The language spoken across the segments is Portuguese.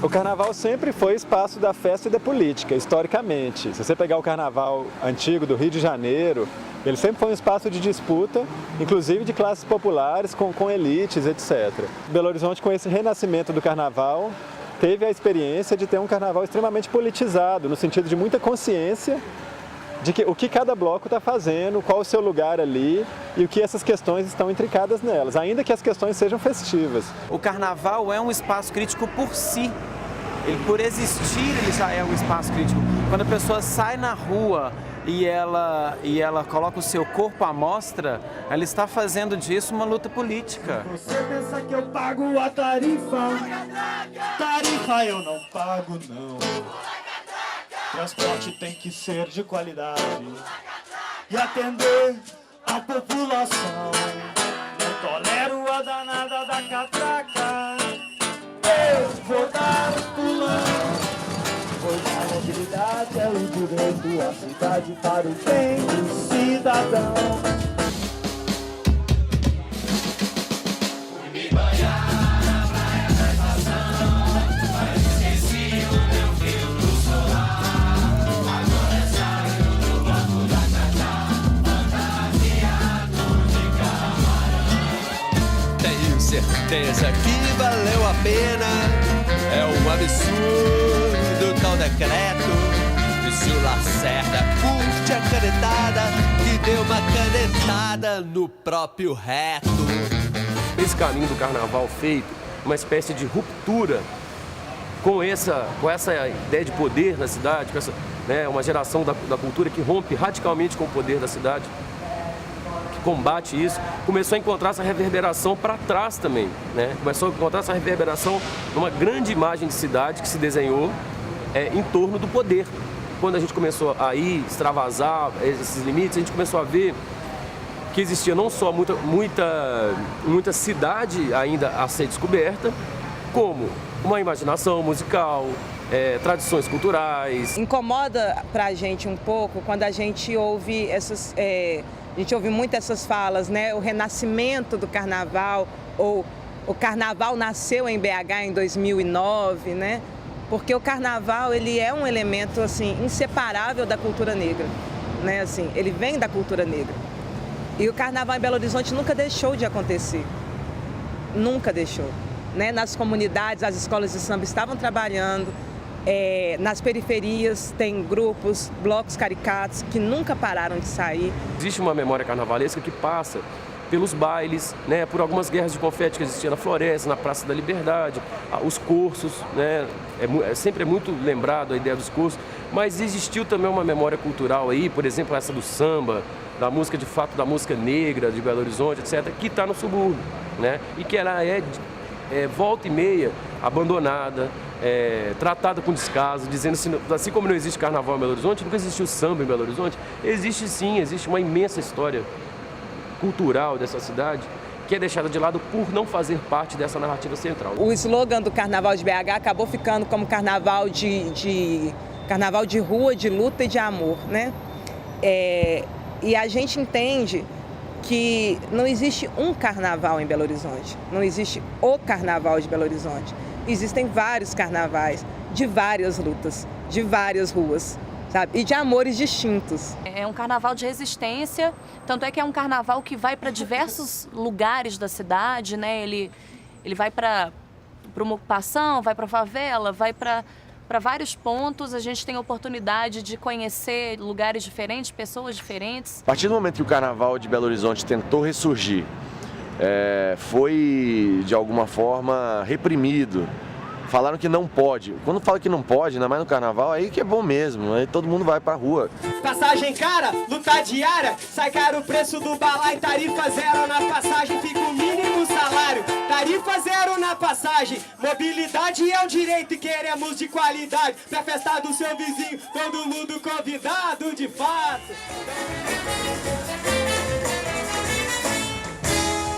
O carnaval sempre foi espaço da festa e da política, historicamente. Se você pegar o carnaval antigo do Rio de Janeiro, ele sempre foi um espaço de disputa, inclusive de classes populares com elites, etc. Belo Horizonte, com esse renascimento do carnaval, teve a experiência de ter um carnaval extremamente politizado, no sentido de muita consciência de o que cada bloco está fazendo, qual o seu lugar ali e o que essas questões estão intricadas nelas, ainda que as questões sejam festivas. O carnaval é um espaço crítico por si. Ele, por existir, ele já é um espaço crítico. Quando a pessoa sai na rua e ela coloca o seu corpo à mostra, ela está fazendo disso uma luta política. Você pensa que eu pago a tarifa? Tarifa eu não pago, não. Transporte tem que ser de qualidade e atender a população. Não tolero a danada da catraca. Eu vou dar um pulão, pois a mobilidade é o direito à cidade para o bem do cidadão. Me banhar na praia da estação, mas esqueci o meu filtro solar. Agora saio do bloco da Cacá, fantasiado de camarão. Tenho certeza que valeu a pena. É um absurdo tal decreto. Disse o Lacerda, curte a canetada, que deu uma canetada no próprio reto. Esse caminho do carnaval feito, uma espécie de ruptura com essa ideia de poder na cidade, com essa, né, uma geração da cultura que rompe radicalmente com o poder da cidade, que combate isso, começou a encontrar essa reverberação para trás também, né? Começou a encontrar essa reverberação numa grande imagem de cidade que se desenhou em torno do poder. Quando a gente começou a extravasar esses limites, a gente começou a ver que existia não só muita cidade ainda a ser descoberta, como uma imaginação musical, tradições culturais. Incomoda pra gente um pouco quando a gente ouve a gente ouve muito essas falas, né? O renascimento do carnaval, ou o carnaval nasceu em BH em 2009, né? Porque o carnaval, ele é um elemento, assim, inseparável da cultura negra, né? Assim, ele vem da cultura negra. E o carnaval em Belo Horizonte nunca deixou de acontecer. Nunca deixou, né? Nas comunidades, as escolas de samba estavam trabalhando. Nas periferias tem grupos, blocos caricatos que nunca pararam de sair. Existe uma memória carnavalesca que passa pelos bailes, né, por algumas guerras de confete que existiam na Floresta, na Praça da Liberdade, os cursos, né, sempre é muito lembrado a ideia dos cursos, mas existiu também uma memória cultural aí, por exemplo, essa do samba, da música de fato, da música negra de Belo Horizonte, etc., que está no subúrbio, né, e que ela volta e meia abandonada, tratada com descaso, dizendo assim como não existe carnaval em Belo Horizonte, nunca existiu samba em Belo Horizonte, existe sim, existe uma imensa história cultural dessa cidade que é deixada de lado por não fazer parte dessa narrativa central. O slogan do Carnaval de BH acabou ficando como carnaval de rua, de luta e de amor, né? E a gente entende que não existe um carnaval em Belo Horizonte, não existe o carnaval de Belo Horizonte. Existem vários carnavais, de várias lutas, de várias ruas, sabe? E de amores distintos. É um carnaval de resistência, tanto é que é um carnaval que vai para diversos lugares da cidade, né? Ele vai para uma ocupação, vai para a favela, vai para vários pontos. A gente tem a oportunidade de conhecer lugares diferentes, pessoas diferentes. A partir do momento que o Carnaval de Belo Horizonte tentou ressurgir, foi de alguma forma reprimido. Falaram que não pode. Quando fala que não pode, ainda mais no carnaval, aí que é bom mesmo. Aí todo mundo vai pra rua. Passagem cara, luta diária, sai caro o preço do balai, tarifa zero na passagem, fica o mínimo salário. Tarifa zero na passagem, mobilidade é um direito e queremos de qualidade. Pra festa do seu vizinho, todo mundo convidado de fato.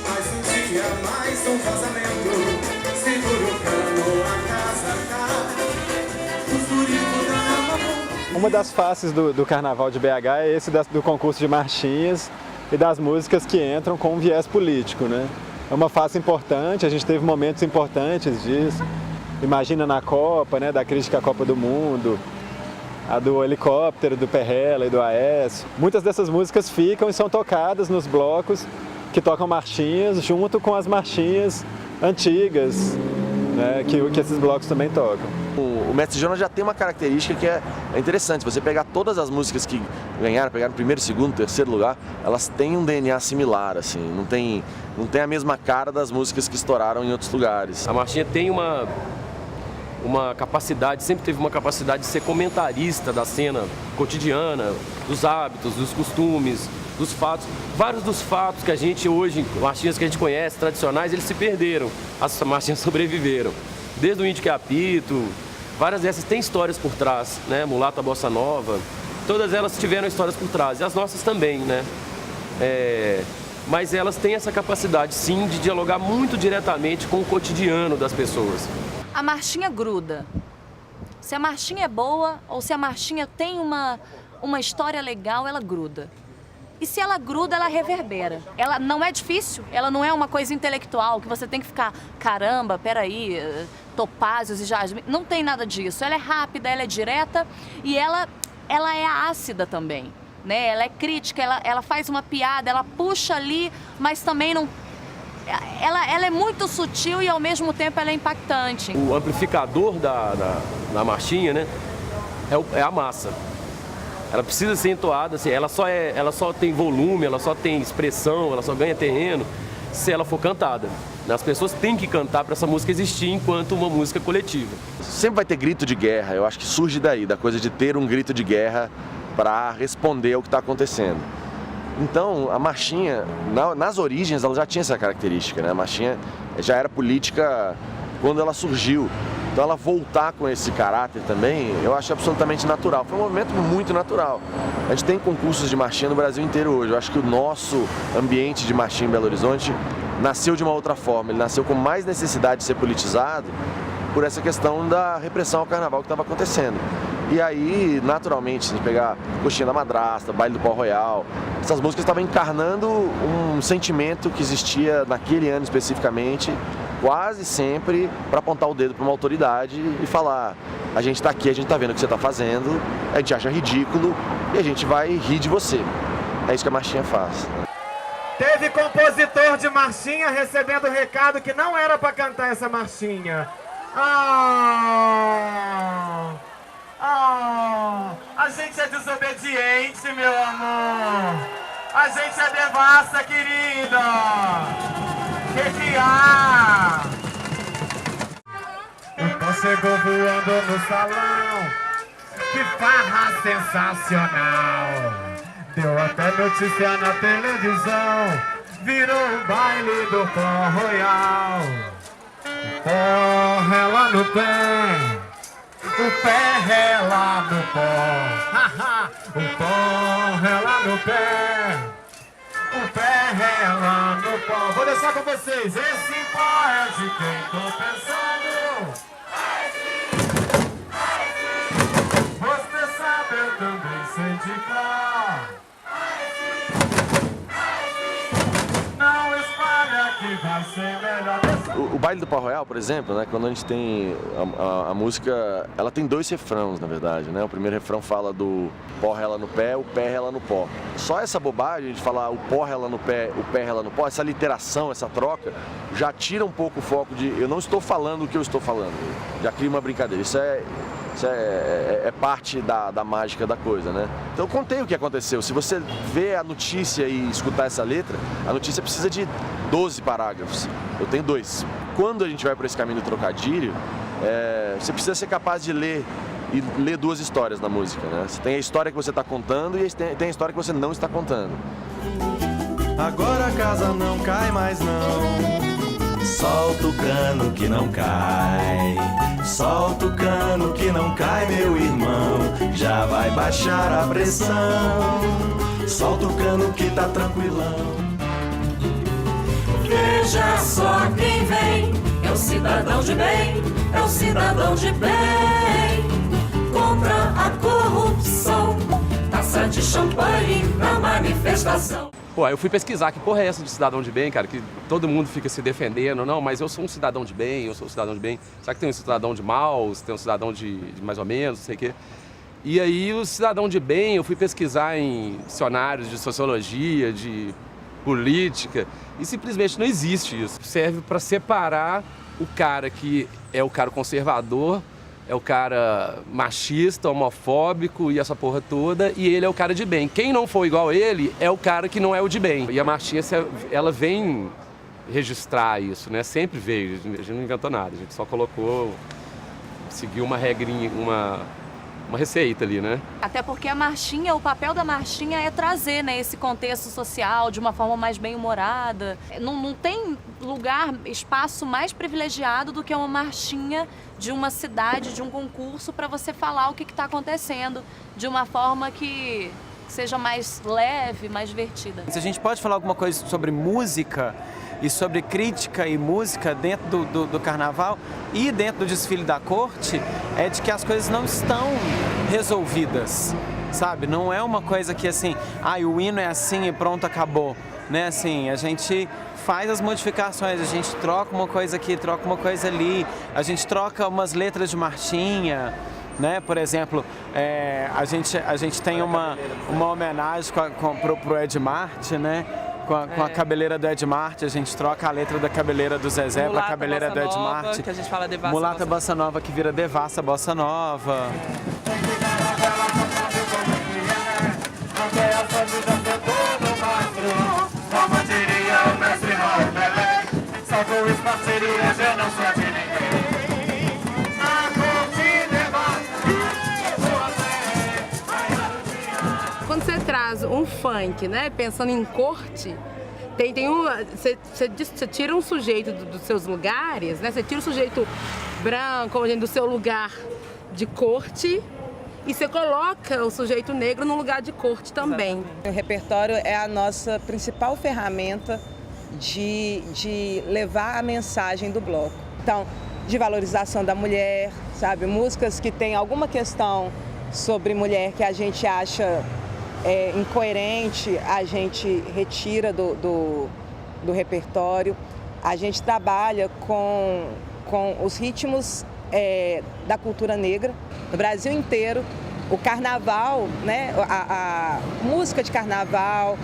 Mais um dia, mais um vazamento. Segura o cano, a casa cai. O furico da mão. Uma das faces do Carnaval de BH é esse do concurso de marchinhas e das músicas que entram com um viés político, né? É uma face importante, a gente teve momentos importantes disso. Imagina na Copa, né, da crítica à Copa do Mundo, a do Helicóptero, do Perrella e do Aécio. Muitas dessas músicas ficam e são tocadas nos blocos que tocam marchinhas, junto com as marchinhas antigas, né, que esses blocos também tocam. O Mestre Jonas já tem uma característica que é interessante. Se você pegar todas as músicas que pegaram primeiro, segundo, terceiro lugar, elas têm um DNA similar, assim, não tem a mesma cara das músicas que estouraram em outros lugares. A marchinha tem uma capacidade, sempre teve uma capacidade de ser comentarista da cena cotidiana, dos hábitos, dos costumes, dos fatos. Vários dos fatos que a gente hoje, marchinhas que a gente conhece, tradicionais, eles se perderam. As marchinhas sobreviveram. Desde o Índio que Apito, várias dessas têm histórias por trás, né? Mulata Bossa Nova, todas elas tiveram histórias por trás, e as nossas também, né? Mas elas têm essa capacidade, sim, de dialogar muito diretamente com o cotidiano das pessoas. A marchinha gruda. Se a marchinha é boa ou se a marchinha tem uma história legal, ela gruda. E se ela gruda, ela reverbera. Ela não é difícil, ela não é uma coisa intelectual que você tem que ficar, caramba, peraí, topázios e jasmim. Não tem nada disso. Ela é rápida, ela é direta e ela é ácida também, né? Ela é crítica, ela faz uma piada, ela puxa ali, mas também não... Ela é muito sutil e ao mesmo tempo ela é impactante. O amplificador da marchinha, né, é a massa. Ela precisa ser entoada, assim, ela só tem volume, ela só tem expressão, ela só ganha terreno se ela for cantada. As pessoas têm que cantar para essa música existir enquanto uma música coletiva. Sempre vai ter grito de guerra, eu acho que surge daí, da coisa de ter um grito de guerra para responder ao que está acontecendo. Então, a marchinha, nas origens, ela já tinha essa característica, né? A marchinha já era política quando ela surgiu. Então, ela voltar com esse caráter também, eu acho absolutamente natural. Foi um movimento muito natural. A gente tem concursos de marchinha no Brasil inteiro hoje. Eu acho que o nosso ambiente de marchinha em Belo Horizonte nasceu de uma outra forma. Ele nasceu com mais necessidade de ser politizado por essa questão da repressão ao carnaval que estava acontecendo. E aí, naturalmente, se a gente pegar Coxinha da Madrasta, Baile do Pau Royal, essas músicas estavam encarnando um sentimento que existia naquele ano especificamente, quase sempre para apontar o dedo para uma autoridade e falar: a gente está aqui, a gente está vendo o que você está fazendo, a gente acha ridículo e a gente vai rir de você. É isso que a marchinha faz. Teve compositor de marchinha recebendo recado que não era para cantar essa marchinha. A gente é desobediente, meu amor. A gente é devassa, querida. Que há? Então chegou voando no salão. Que farra sensacional. Deu até notícia na televisão. Virou o baile do Pó Royal. Pó rela no pé. O pé rela no pó. O pó rela no pé. O pé rela no pó. Vou deixar com vocês. Esse pó é de quem tô pensando. Você sabe, eu também sei de cor. Não espalha que vai ser melhor. O Baile do Pau Royal, por exemplo, né, quando a gente tem a música, ela tem dois refrãos, na verdade, né? O primeiro refrão fala do pó rela no pé, o pé rela no pó. Só essa bobagem de falar o pó rela no pé, o pé rela no pó, essa literação, essa troca, já tira um pouco o foco de eu não estou falando o que eu estou falando. Já cria uma brincadeira. Isso é parte da mágica da coisa, né? Então eu contei o que aconteceu. Se você vê a notícia e escutar essa letra, a notícia precisa de 12 parágrafos. Eu tenho 2. Quando a gente vai por esse caminho do trocadilho, você precisa ser capaz de ler 2 histórias na música, né? Você tem a história que você está contando e tem a história que você não está contando. Agora a casa não cai mais não. Solta o cano que não cai. Solta o cano que não cai, meu irmão. Já vai baixar a pressão. Solta o cano que tá tranquilão. Veja só quem vem. É o cidadão de bem. É o cidadão de bem. Contra a corrupção. Taça de champanhe na manifestação. Pô, aí eu fui pesquisar que porra é essa de cidadão de bem, cara, que todo mundo fica se defendendo. Não, mas eu sou um cidadão de bem, eu sou um cidadão de bem. Será que tem um cidadão de mal, tem um cidadão de mais ou menos, não sei o quê. E aí o cidadão de bem, eu fui pesquisar em dicionários de sociologia, de política, e simplesmente não existe isso. Serve para separar o cara que é o cara conservador, é o cara machista, homofóbico e essa porra toda, e ele é o cara de bem. Quem não for igual a ele é o cara que não é o de bem. E a marchinha, ela vem registrar isso, né? Sempre veio, a gente não inventou nada, a gente só colocou, seguiu uma regrinha, uma receita ali, né? Até porque a marchinha, o papel da marchinha é trazer, né, esse contexto social de uma forma mais bem-humorada. Não tem lugar, espaço mais privilegiado do que uma marchinha de uma cidade, de um concurso, para você falar o que está acontecendo de uma forma que seja mais leve, mais divertida. Se a gente pode falar alguma coisa sobre música e sobre crítica e música dentro do carnaval e dentro do desfile da corte, é de que as coisas não estão resolvidas, sabe? Não é uma coisa que assim, o hino é assim e pronto, acabou, né? Assim, a gente faz as modificações, a gente troca uma coisa aqui, troca uma coisa ali, a gente troca umas letras de marchinha, né? Por exemplo, a gente tem uma homenagem pro Ed Marte, né? Com a cabeleira do Ed Marte, a gente troca a letra da cabeleira do Zezé para a cabeleira do Ed Marte. Que a gente fala Devassa Mulata Bossa Nova, que vira Devassa Bossa Nova. Como diria o mestre Raul Pelé, salvo os parcerias, eu não sou de ninguém. Quando você traz um funk, né, pensando em corte, você tira um sujeito dos seus lugares, né, você tira o sujeito branco, do seu lugar de corte, e você coloca o sujeito negro no lugar de corte também. O repertório é a nossa principal ferramenta de levar a mensagem do bloco. Então, de valorização da mulher, sabe? Músicas que têm alguma questão sobre mulher que a gente acha incoerente, a gente retira do repertório. A gente trabalha com os ritmos da cultura negra. No Brasil inteiro, o carnaval, né, a música de carnaval,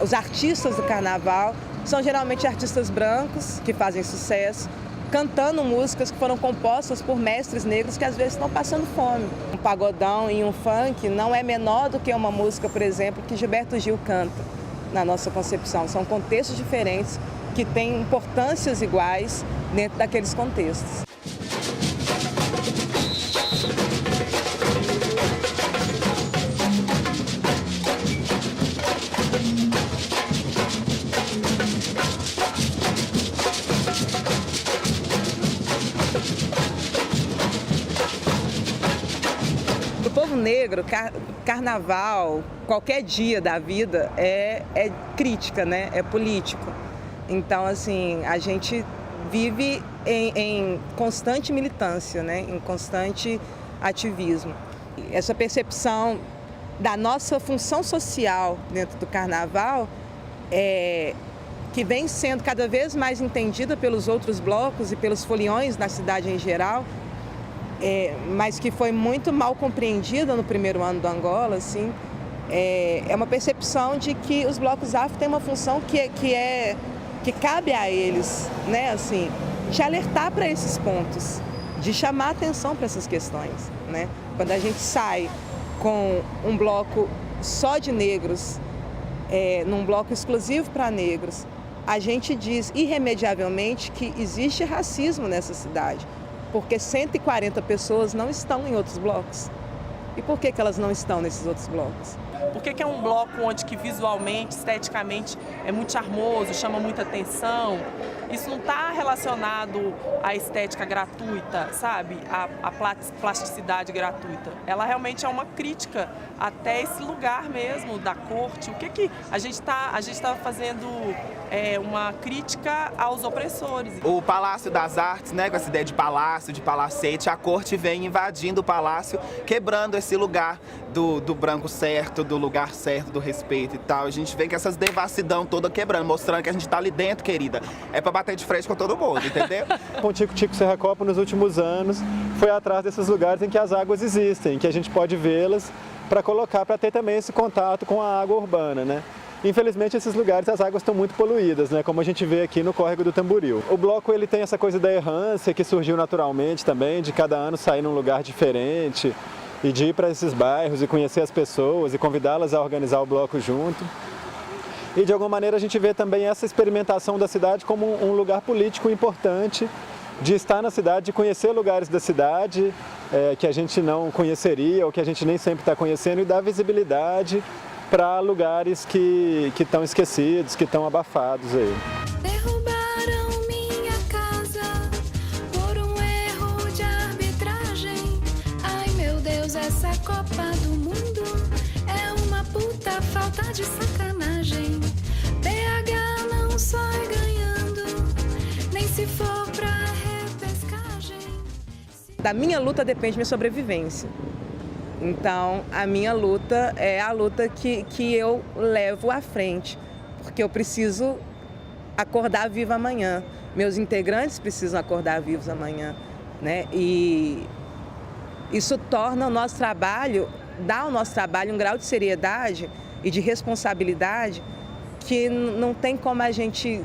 os artistas do carnaval são geralmente artistas brancos que fazem sucesso, cantando músicas que foram compostas por mestres negros que às vezes estão passando fome. Um pagodão e um funk não é menor do que uma música, por exemplo, que Gilberto Gil canta, na nossa concepção. São contextos diferentes que têm importâncias iguais dentro daqueles contextos. O povo negro, carnaval, qualquer dia da vida é crítica, né? É político. Então, assim, a gente vive em constante militância, né? Em constante ativismo. Essa percepção da nossa função social dentro do carnaval que vem sendo cada vez mais entendida pelos outros blocos e pelos foliões da cidade em geral, mas que foi muito mal compreendida no primeiro ano do Angola, assim, é uma percepção de que os blocos afro têm uma função que cabe a eles, né, assim, de alertar para esses pontos, de chamar atenção para essas questões, né? Quando a gente sai com um bloco só de negros, num bloco exclusivo para negros, a gente diz irremediavelmente que existe racismo nessa cidade, porque 140 pessoas não estão em outros blocos. E por que elas não estão nesses outros blocos? Por que é um bloco onde que visualmente, esteticamente é muito charmoso, chama muita atenção? Isso não está relacionado à estética gratuita, sabe? À plasticidade gratuita. Ela realmente é uma crítica até esse lugar mesmo da corte. O que a gente está fazendo uma crítica aos opressores. O Palácio das Artes, né, com essa ideia de palácio, de palacete, a corte vem invadindo o palácio, quebrando esse lugar do branco certo, do lugar certo, do respeito e tal. A gente vê que essas devassidão toda quebrando, mostrando que a gente tá ali dentro, querida. É pra bater de frente com todo mundo, entendeu? O Tico-Tico Serra Copa, nos últimos anos, foi atrás desses lugares em que as águas existem, em que a gente pode vê-las para colocar, para ter também esse contato com a água urbana, né? Infelizmente, esses lugares, as águas estão muito poluídas, né? Como a gente vê aqui no Córrego do Tamboril. O bloco ele tem essa coisa da errância que surgiu naturalmente também, de cada ano sair num lugar diferente e de ir para esses bairros e conhecer as pessoas e convidá-las a organizar o bloco junto. E de alguma maneira a gente vê também essa experimentação da cidade como um lugar político importante, de estar na cidade, de conhecer lugares da cidade que a gente não conheceria ou que a gente nem sempre está conhecendo e dar visibilidade para lugares que estão esquecidos, que estão abafados aí. Derrubaram minha casa por um erro de arbitragem. Ai meu Deus, essa Copa do Mundo é uma puta falta de sacanagem. BH não sai ganhando, nem se for pra repescagem. Da minha luta depende minha sobrevivência. Então, a minha luta é a luta que eu levo à frente, porque eu preciso acordar viva amanhã. Meus integrantes precisam acordar vivos amanhã, né? E isso torna o nosso trabalho, dá ao nosso trabalho um grau de seriedade e de responsabilidade que não tem como a gente,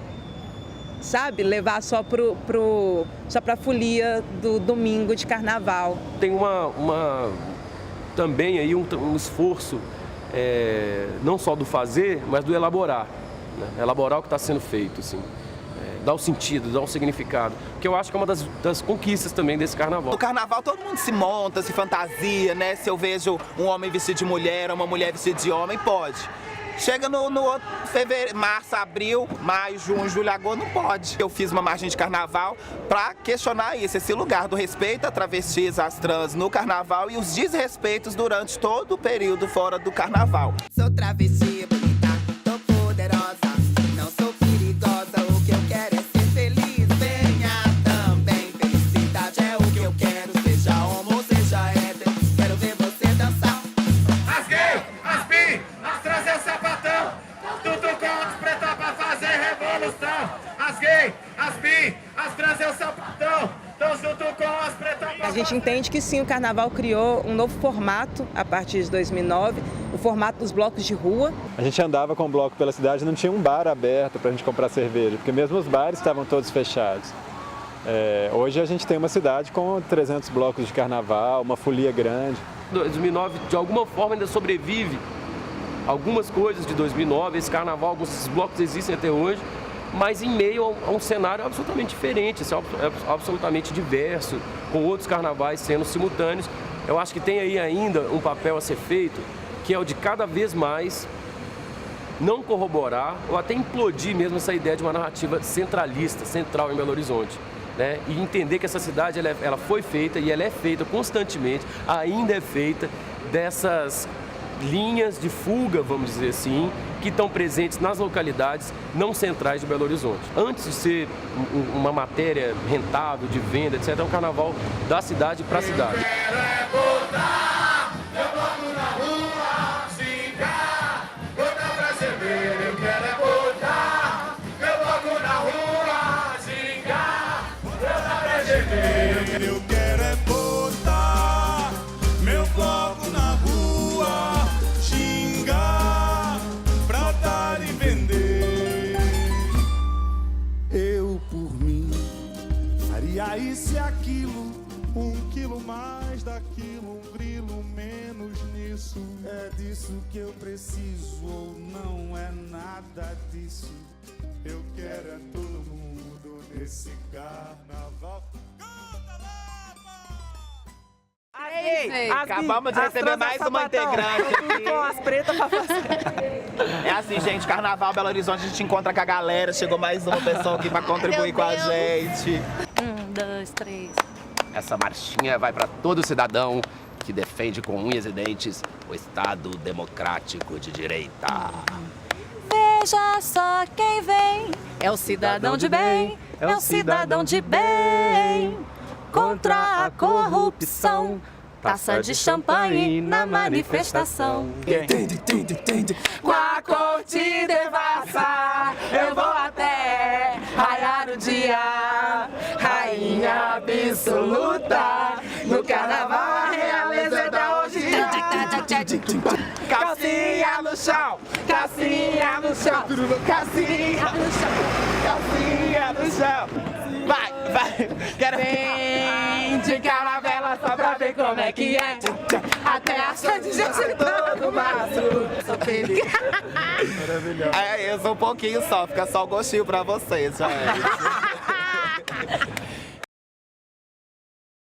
sabe, levar só para a folia do domingo de carnaval. Tem também aí um esforço, não só do fazer, mas do elaborar. Né? Elaborar o que está sendo feito, assim. Dar o sentido, dar um significado. Que eu acho que é uma das conquistas também desse carnaval. No carnaval todo mundo se monta, se fantasia, né? Se eu vejo um homem vestido de mulher, uma mulher vestida de homem, pode. Chega no outro fevereiro, março, abril, maio, junho, julho, agosto, não pode. Eu fiz uma margem de carnaval para questionar isso, esse lugar do respeito a travestis, às trans no carnaval e os desrespeitos durante todo o período fora do carnaval. Sou travesti, bonita, tô poderosa, não sou perigosa, o que eu quero é ser feliz. Venha também, felicidade é o que eu quero, seja homo, seja hétero, quero ver você dançar. As gay, as bi, as trans é o sapatão, tudo com as pretas pra fazer revolução. As gay, as bi, as trans é o sapatão, tão junto com as pretas pra... A gente entende que sim, o carnaval criou um novo formato a partir de 2009, o formato dos blocos de rua. A gente andava com o bloco pela cidade e não tinha um bar aberto para a gente comprar cerveja, porque mesmo os bares estavam todos fechados. Hoje a gente tem uma cidade com 300 blocos de carnaval, uma folia grande. 2009, de alguma forma, ainda sobrevive algumas coisas de 2009, esse carnaval, alguns blocos existem até hoje, mas em meio a um cenário absolutamente diferente, absolutamente diverso, com outros carnavais sendo simultâneos. Eu acho que tem aí ainda um papel a ser feito, que é o de cada vez mais não corroborar ou até implodir mesmo essa ideia de uma narrativa centralista, central em Belo Horizonte. Né? E entender que essa cidade ela foi feita e ela é feita constantemente, ainda é feita dessas linhas de fuga, vamos dizer assim, que estão presentes nas localidades não centrais de Belo Horizonte. Antes de ser uma matéria rentável, de venda, etc., é um carnaval da cidade para a cidade. Eu quero é botar meu bloco na rua, xingar pra dar e vender. Eu, por mim, faria isso e aquilo, 1 quilo mais daquilo, 1 grilo menos nisso. É disso que eu preciso ou não é nada disso. Eu quero é todo mundo nesse carnaval. Acabamos de receber mais uma integrante aqui. Com as pretas pra fazer. É assim, gente, carnaval Belo Horizonte, a gente encontra com a galera. Chegou mais uma pessoa aqui pra contribuir com a gente. 1, 2, 3. Essa marchinha vai para todo cidadão que defende com unhas e dentes o Estado democrático de direita. Veja só quem vem, é o cidadão de bem, é o cidadão de bem. Contra a corrupção, taça de champanhe na manifestação. Com a corte devassa, eu vou até raiar o dia. Rainha absoluta, no carnaval a realeza da orgia. Calcinha no chão, calcinha no chão, calcinha no chão, calcinha no chão. Vai, vai, quero vem de caravela só pra ver como é que é. Até a chance de gente todo maço. Sou feliz. Eu sou um pouquinho só, fica só o gostinho pra vocês, já é.